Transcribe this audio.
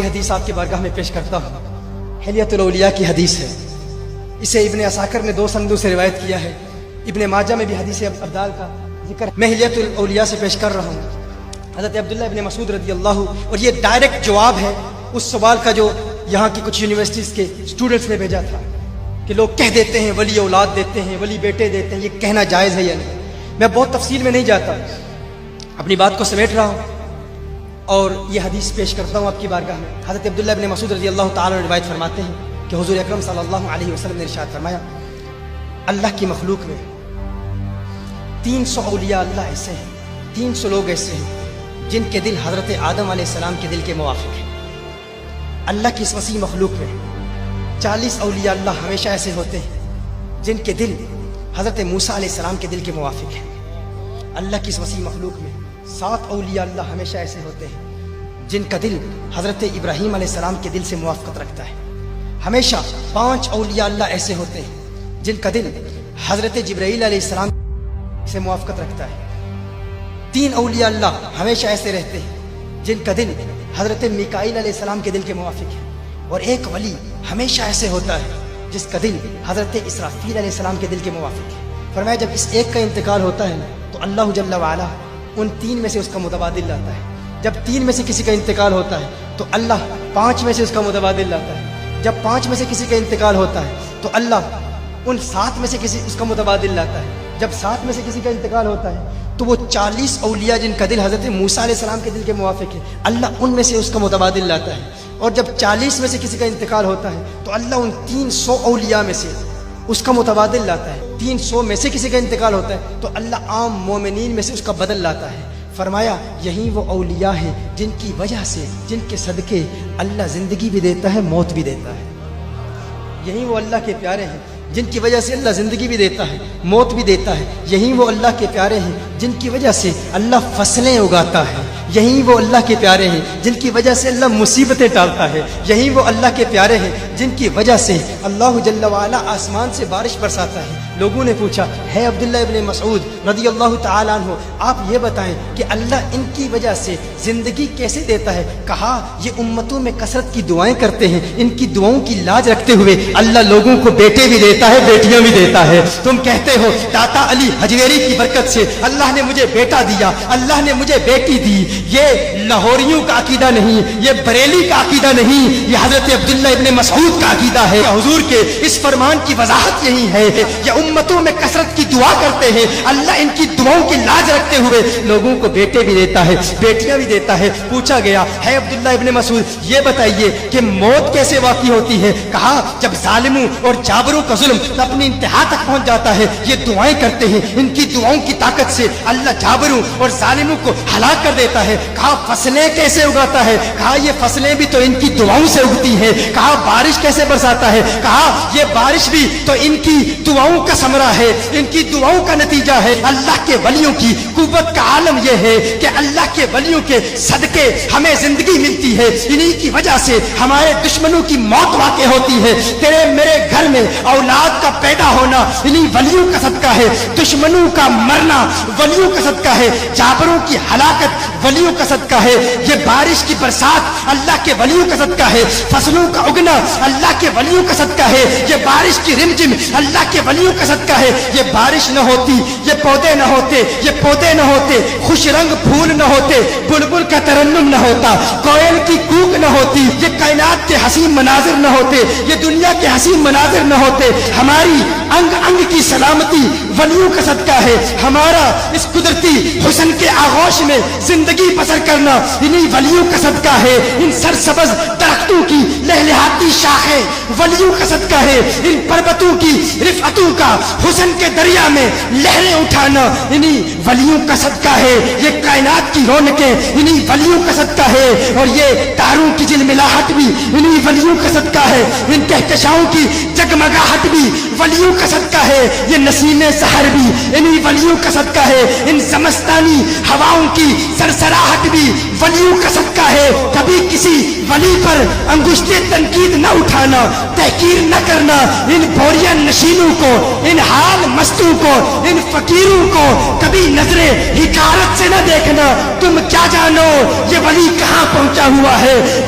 حدیث آپ کی بارگاہ میں پیش کرتا ہوں، حلیۃ الاولیاء کی حدیث ہے۔ اسے ابن عساکر نے 2 سندوں سے روایت کیا ہے، ابن ماجہ میں بھی حدیث ابدال کا ذکر میں حلیۃ الاولیاء سے پیش کر رہا ہوں، حضرت عبداللہ ابن مسعود رضی اللہ، اور یہ ڈائریکٹ جواب ہے اس سوال کا جو یہاں کی کچھ یونیورسٹیز کے اسٹوڈنٹس نے بھیجا تھا کہ لوگ کہہ دیتے ہیں ولی اولاد دیتے ہیں، ولی بیٹے دیتے ہیں، یہ کہنا جائز ہے یا نہیں۔ میں بہت تفصیل میں نہیں جاتا، اپنی بات کو سمیٹ رہا ہوں اور یہ حدیث پیش کرتا ہوں آپ کی بارگاہ میں۔ حضرت عبداللہ ابن مسعود رضی اللہ تعالیٰ روایت فرماتے ہیں کہ حضور اکرم صلی اللہ علیہ وسلم نے ارشاد فرمایا، اللہ کی مخلوق میں 300 اولیاء اللہ ایسے ہیں، 300 لوگ ایسے ہیں جن کے دل حضرت آدم علیہ السلام کے دل کے موافق ہیں۔ اللہ کی اس وسیع مخلوق میں 40 اولیاء اللہ ہمیشہ ایسے ہوتے ہیں جن کے دل حضرت موسیٰ علیہ السلام کے دل کے موافق ہیں۔ اللہ کی اس وسیع مخلوق میں 7 اولیاء اللہ ہمیشہ ایسے ہوتے ہیں جن کا دل حضرت ابراہیم علیہ السلام کے دل سے موافقت رکھتا ہے۔ ہمیشہ 5 اولیاء اللہ ایسے ہوتے ہیں جن کا دل حضرت جبرائیل علیہ السلام سے موافقت رکھتا ہے۔ 3 اولیاء اللہ ہمیشہ ایسے رہتے ہیں جن کا دل حضرت میکائیل علیہ السلام کے دل کے موافق ہے، اور ایک ولی ہمیشہ ایسے ہوتا ہے جس کا دل حضرت اسرافیل علیہ السلام کے دل کے موافق ہے۔ فرمایا جب اس ایک کا انتقال ہوتا ہے تو اللہ جل وعلا ان 3 میں سے اس کا متبادل لاتا ہے۔ جب 3 میں سے کسی کا انتقال ہوتا ہے تو اللہ 5 میں سے اس کا متبادل لاتا ہے۔ جب 5 میں سے کسی کا انتقال ہوتا ہے تو اللہ ان 7 میں سے کسی اس کا متبادل لاتا ہے۔ جب 7 میں سے کسی کا انتقال ہوتا ہے تو وہ 40 اولیاء جن کا دل حضرت موسیٰ علیہ السلام کے دل کے موافق ہے، اللہ ان میں سے اس کا متبادل لاتا ہے۔ اور جب 40 میں سے کسی کا انتقال ہوتا ہے تو اللہ ان 300 اولیاء میں سے اس کا متبادل لاتا ہے۔ 300 میں سے کسی کا انتقال ہوتا ہے تو اللہ عام مومنین میں سے اس کا بدل لاتا ہے۔ فرمایا یہی وہ اولیاء ہیں جن کی وجہ سے، جن کے صدقے اللہ زندگی بھی دیتا ہے، موت بھی دیتا ہے۔ یہی وہ اللہ کے پیارے ہیں جن کی وجہ سے اللہ زندگی بھی دیتا ہے، موت بھی دیتا ہے۔ یہی وہ اللہ کے پیارے ہیں جن کی وجہ سے اللہ فصلیں اگاتا ہے۔ یہی وہ اللہ کے پیارے ہیں جن کی وجہ سے اللہ مصیبتیں ٹالتا ہے۔ یہی وہ اللہ کے پیارے ہیں جن کی وجہ سے اللہ جل وعلا آسمان سے بارش برساتا ہے۔ لوگوں نے پوچھا ہے عبداللہ ابن مسعود رضی اللہ تعالیٰ عنہ، آپ یہ بتائیں کہ اللہ ان کی وجہ سے زندگی کیسے دیتا ہے؟ کہا یہ امتوں میں کثرت کی دعائیں کرتے ہیں، ان کی دعاؤں کی لاج رکھتے ہوئے اللہ لوگوں کو بیٹے بھی دیتا ہے، بیٹیاں بھی دیتا ہے۔ تم کہتے ہو داتا علی حجویری کی برکت سے اللہ نے مجھے بیٹا دیا، اللہ نے مجھے بیٹی دی۔ یہ لاہوریوں کا عقیدہ نہیں، یہ بریلی کا عقیدہ نہیں، یہ حضرت عبداللہ ابن مسعود کا عقیدہ ہے۔ حضور کے اس فرمان کی وضاحت یہی ہے، یہ امتوں میں کثرت کی دعا کرتے ہیں، اللہ ان کی دعاؤں کی لاج رکھتے ہوئے لوگوں کو بیٹے بھی دیتا ہے، بیٹیاں بھی دیتا ہے۔ پوچھا گیا ہے عبداللہ ابن مسعود یہ بتائیے کہ موت کیسے واقع ہوتی ہے؟ کہا جب ظالموں اور جابروں کا ظلم اپنی انتہا تک پہنچ جاتا ہے، یہ دعائیں کرتے ہیں، ان کی دعاؤں کی طاقت سے اللہ جابروں اور ظالموں کو ہلاک کر دیتا ہے۔ کہا فصلیں کیسے اگاتا ہے؟ کہا یہ فصلیں بھی تو ان کی دعاؤں سے اگتی ہیں۔ کہا بارش کیسے برساتا ہے؟ کہا یہ بارش بھی تو ان کی دعاؤں کا ثمرہ ہے، ان کی دعاؤں کا نتیجہ ہے۔ اللہ کے ولیوں کی قوت کا عالم یہ ہے کہ اللہ کے ولیوں کے صدقے ہمیں زندگی ملتی ہے، انہی کی وجہ سے ہمارے دشمنوں کی موت واقع ہوتی ہے۔ تیرے میرے گھر میں اولاد کا پیدا ہونا انہی ولیوں کا صدقہ ہے، دشمنوں کا مرنا ولیوں کا صدقہ ہے، جابروں کی ہلاکت ولیوں کا صدقہ ہے، یہ بارش کی برسات اللہ کے ولیوں کا صدقہ ہے، فصلوں کا اگنا اللہ کے ولیوں کا صدقہ ہے، یہ بارش کی رمجم اللہ کے ولیوں کا صدقہ ہے۔ یہ بارش نہ ہوتی، یہ پودے نہ ہوتے، یہ پودے نہ ہوتے، خوش رنگ پھول نہ ہوتے، بلبل کا ترنم نہ ہوتا، کوئل کی کوک نہ ہوتی، یہ کائنات کے حسین مناظر نہ ہوتے، یہ دنیا کے حسین مناظر نہ ہوتے۔ ہماری انگ انگ کی سلامتی ولیوں کا صدقہ ہے، ہمارا اس قدرتی حسن کے آغوش میں زندگی بسر کرنا انہی ولیوں کا صدقہ ہے۔ ان سرسبز درختوں کی لہلہاتی شاخیں ولیوں کا صدقہ ہے، ان پربتوں کی رفعتوں کا حسن کے دریا میں لہریں اٹھانا انہی ولیوں کا صدقہ ہے۔ یہ کائنات کی رونقیں انہی ولیوں کا صدقہ ہے، اور یہ تاروں کی جلملاہٹ بھی انہی ولیوں کا صدقہ ہے، ان کہکشاؤں کی جگمگاہٹ بھی ولیوں کا صدقہ ہے، یہ نسیم سحر بھی انہی ولیوں کا صدقہ ہے، ان زمستانی ہواؤں کی سرسراہٹ بھی ولیوں کا صدقہ ہے۔ کبھی کسی ولی پر انگشت تنقید نہ اٹھانا، تحقیر نہ کرنا، ان بوریا نشینوں کو، ان حال مستوں کو، ان فقیروں کو کبھی نظر حکارت سے نہ دیکھنا۔ تم کیا جانو یہ ولی کہاں پہنچا ہوا ہے؟